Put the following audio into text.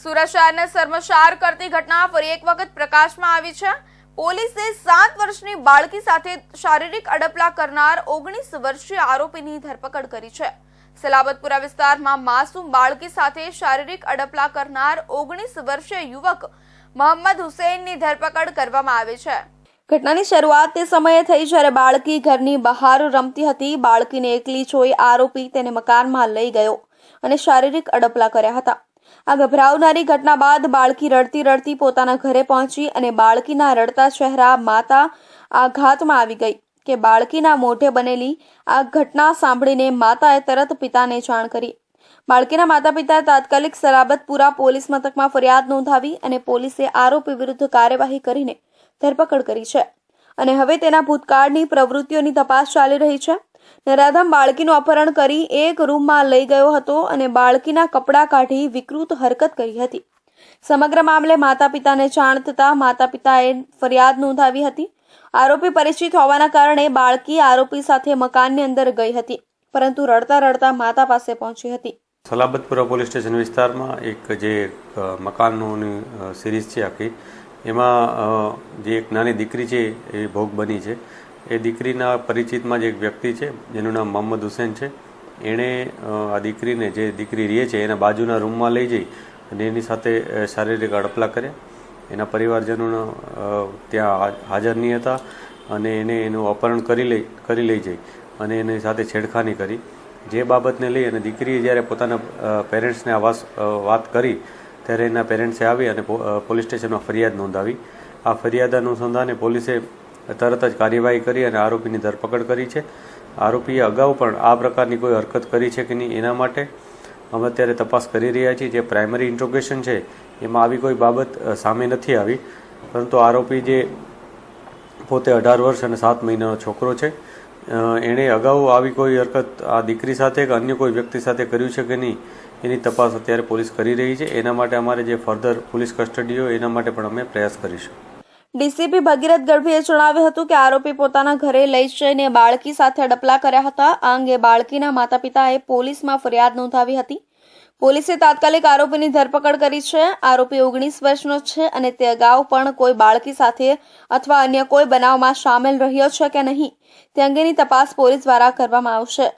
સુરત શહેરને શર્મસાર કરતી ઘટના ફરી એક વખત પ્રકાશમાં આવી છે। પોલીસે 7 વર્ષની બાળકી સાથે શારીરિક અડપલા કરનાર 19 વર્ષીય આરોપીની ધરપકડ કરી છે। સલાબતપુરા વિસ્તારમાં માસૂમ બાળકી સાથે શારીરિક અડપલા કરનાર 19 વર્ષીય યુવક મોહમ્મદ હુસૈનની ધરપકડ કરવામાં આવી છે। ઘટનાની શરૂઆત તે સમયે થઈ જ્યારે બાળકી ઘરની બહાર રમતી હતી। બાળકીને એકલી જોઈ આરોપી તેને મકાનમાં લઈ ગયો અને શારીરિક અડપલા કર્યા હતા। આ ગભરાવનારી ઘટના બાદ બાળકી રડતી રડતી પોતાના ઘરે પહોંચી અને બાળકીના રડતા ચહેરા માતા આઘાતમાં આવી ગઈ કે બાળકીના મોઢે બનેલી આ ઘટના સાંભળીને માતાએ તરત પિતાને જાણ કરી। બાળકીના માતા પિતાએ તાત્કાલિક સલાબતપુરા પોલીસ મથકમાં ફરિયાદ નોંધાવી અને પોલીસે આરોપી વિરુદ્ધ કાર્યવાહી કરીને ધરપકડ કરી છે અને હવે તેના ભૂતકાળની પ્રવૃત્તિઓની તપાસ ચાલી રહી છે। નરાધમ બાળકીનું અપહરણ કરી એક રૂમમાં લઈ ગયો હતો અને બાળકીના કપડાં કાઢી વિકૃત હરકત કરી હતી। સમગ્ર મામલે માતા પિતાને જાણ થતાં માતા પિતાએ ફરિયાદ નોંધાવી હતી। આરોપી પરિચિત હોવાના કારણે બાળકી આરોપી સાથે મકાનની અંદર ગઈ હતી, પરંતુ રડતા રડતા માતા પાસે પહોંચી હતી। સલાબતપુરા પોલીસ સ્ટેશન વિસ્તારમાં એક જે મકાનોની સિરીઝ છે આખી, એમાં જે એક નાની દીકરી છે એ ભોગ બની છે। એ દીકરીના પરિચિતમાં જે એક વ્યક્તિ છે જેનું નામ મોહમ્મદ હુસૈન છે, એણે આ દીકરીને, જે દીકરી રહે છે એના બાજુના રૂમમાં લઈ જઈ અને એની સાથે શારીરિક અડપલા કર્યા। એના પરિવારજનો ત્યાં હાજર નહીં હતા અને એને એનું અપહરણ કરી લઈ જઈ અને એની સાથે છેડખાની કરી। જે બાબતને લઈ અને દીકરીએ જ્યારે પોતાના પેરેન્ટ્સને આ વાત કરી ત્યારે એના પેરેન્ટ્સે આવી અને પોલીસ સ્ટેશનમાં ફરિયાદ નોંધાવી। આ ફરિયાદ અનુસંધાને પોલીસે તરત જ કાર્યવાહી કરી અને આરોપીની ધરપકડ કરી છે। આરોપીએ અગાઉ પણ આ પ્રકારની કોઈ હરકત કરી છે કે નહીં એના માટે અમે અત્યારે તપાસ કરી રહ્યા છીએ। જે પ્રાઇમરી ઇન્ટ્રોગેશન છે એમાં આવી કોઈ બાબત સામે નથી આવી, પરંતુ આરોપી જે પોતે 18 વર્ષ અને 7 મહિનાનો છોકરો છે, એણે અગાઉ આવી કોઈ હરકત આ દીકરી સાથે કે અન્ય કોઈ વ્યક્તિ સાથે કર્યું છે કે નહીં એની તપાસ અત્યારે પોલીસ કરી રહી છે। એના માટે અમારે જે ફર્ધર પોલીસ કસ્ટડી હોય એના માટે પણ અમે પ્રયાસ કરીશું। ડીસીપી ભગીરથ ગઢવીએ જણાવ્યું હતું કે આરોપી પોતાના ઘરે લઈ જઈને બાળકી સાથે અડપલા કર્યા હતા। આ અંગે બાળકીના માતા પિતાએ પોલીસમાં ફરિયાદ નોંધાવી હતી। પોલીસે તાત્કાલિક આરોપીની ધરપકડ કરી છે। આરોપી 19 વર્ષનો છે અને તે અગાઉ પણ કોઈ બાળકી સાથે અથવા અન્ય કોઈ બનાવમાં સામેલ રહ્યો છે કે નહીં તે અંગેની તપાસ પોલીસ દ્વારા કરવામાં આવશે।